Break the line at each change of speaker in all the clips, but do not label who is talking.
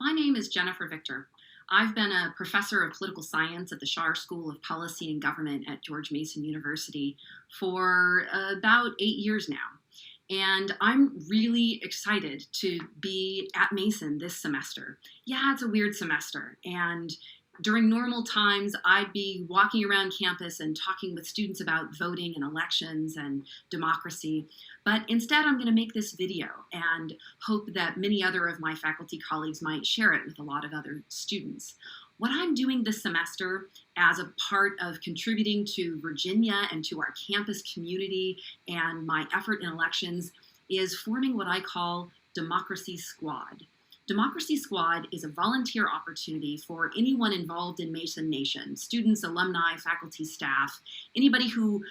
My name is Jennifer Victor. I've been a professor of political science at the Schar School of Policy and Government at George Mason University for about 8 years now. And I'm really excited to be at Mason this semester. Yeah, it's a weird semester. And during normal times, I'd be walking around campus and talking with students about voting and elections and democracy. But instead, I'm going to make this video and hope that many other of my faculty colleagues might share it with a lot of other students. What I'm doing this semester as a part of contributing to Virginia and to our campus community and my effort in elections is forming what I call Democracy Squad. Democracy Squad is a volunteer opportunity for anyone involved in Mason Nation, students, alumni, faculty, staff, anybody who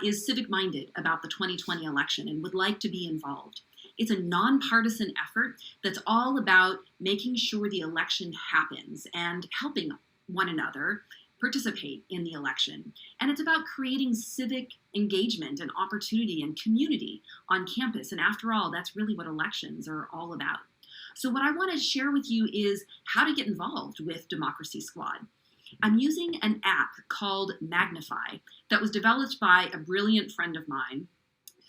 is civic-minded about the 2020 election and would like to be involved. It's a nonpartisan effort that's all about making sure the election happens and helping one another participate in the election. And it's about creating civic engagement and opportunity and community on campus. And after all, that's really what elections are all about. So what I want to share with you is how to get involved with Democracy Squad. I'm using an app called Magnify that was developed by a brilliant friend of mine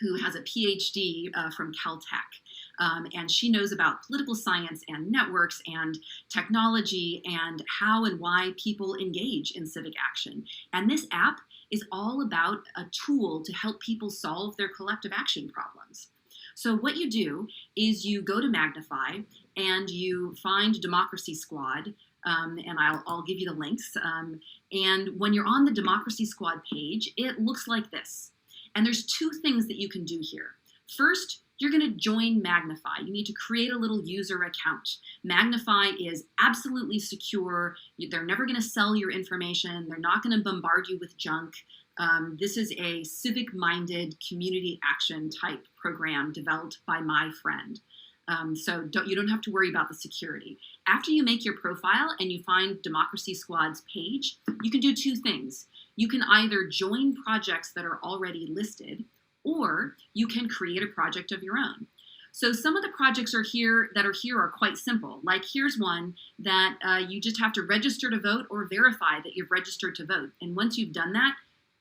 who has a PhD from Caltech. And she knows about political science and networks and technology and how and why people engage in civic action. And this app is all about a tool to help people solve their collective action problems. So what you do is you go to Magnify and you find Democracy Squad, and I'll give you the links. And when you're on the Democracy Squad page, it looks like this. And there's two things that you can do here. First, you're going to join Magnify. You need to create a little user account. Magnify is absolutely secure. They're never going to sell your information. They're not going to bombard you with junk. This is a civic-minded community action type program developed by my friend. So you don't have to worry about the security. After you make your profile and you find Democracy Squad's page, you can do two things. You can either join projects that are already listed, or you can create a project of your own. So some of the projects are here are quite simple. Like here's one that you just have to register to vote or verify that you've registered to vote. And once you've done that,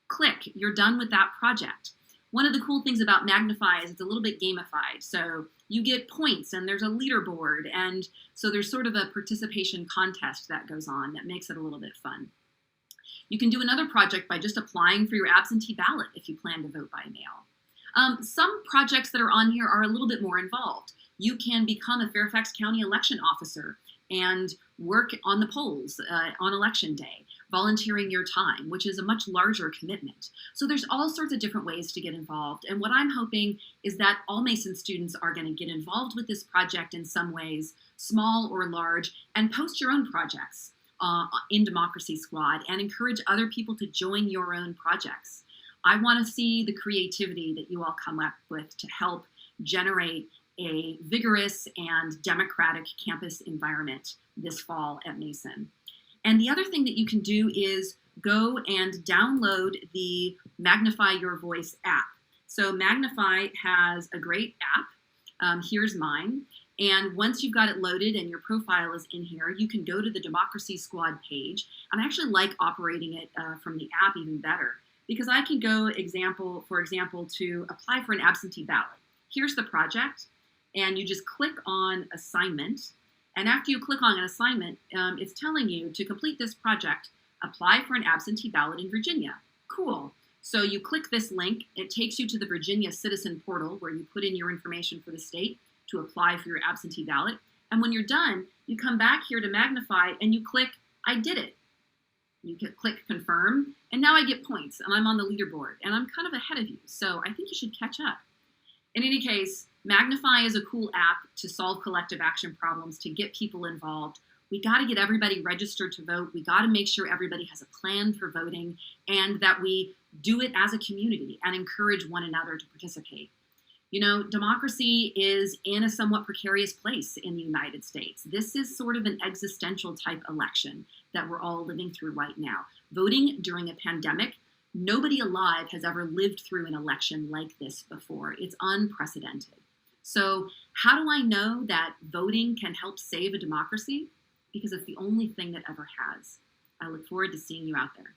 click, you're done with that project. One of the cool things about Magnify is it's a little bit gamified. So you get points and there's a leaderboard. And so there's sort of a participation contest that goes on that makes it a little bit fun. You can do another project by just applying for your absentee ballot if you plan to vote by mail. Some projects that are on here are a little bit more involved. You can become a Fairfax County election officer and work on the polls on election day, volunteering your time, which is a much larger commitment. So there's all sorts of different ways to get involved. And what I'm hoping is that all Mason students are going to get involved with this project in some ways, small or large, and post your own projects in Democracy Squad and encourage other people to join your own projects. I want to see the creativity that you all come up with to help generate a vigorous and democratic campus environment this fall at Mason. And the other thing that you can do is go and download the Magnify Your Voice app. So Magnify has a great app. Here's mine. And once you've got it loaded and your profile is in here, you can go to the Democracy Squad page. And I actually like operating it from the app even better because I can go, for example, to apply for an absentee ballot. Here's the project. And you just click on assignment. And after you click on an assignment, it's telling you to complete this project, apply for an absentee ballot in Virginia. Cool. So you click this link. It takes you to the Virginia Citizen Portal where you put in your information for the state to apply for your absentee ballot. And when you're done, you come back here to Magnify and you click, I did it. You can click confirm. And now I get points and I'm on the leaderboard and I'm kind of ahead of you. So I think you should catch up. In any case, Magnify is a cool app to solve collective action problems, to get people involved. We got to get everybody registered to vote. We got to make sure everybody has a plan for voting and that we do it as a community and encourage one another to participate. You know, democracy is in a somewhat precarious place in the United States. This is sort of an existential type election that we're all living through right now. Voting during a pandemic, nobody alive has ever lived through an election like this before. It's unprecedented. So, how do I know that voting can help save a democracy? Because it's the only thing that ever has. I look forward to seeing you out there.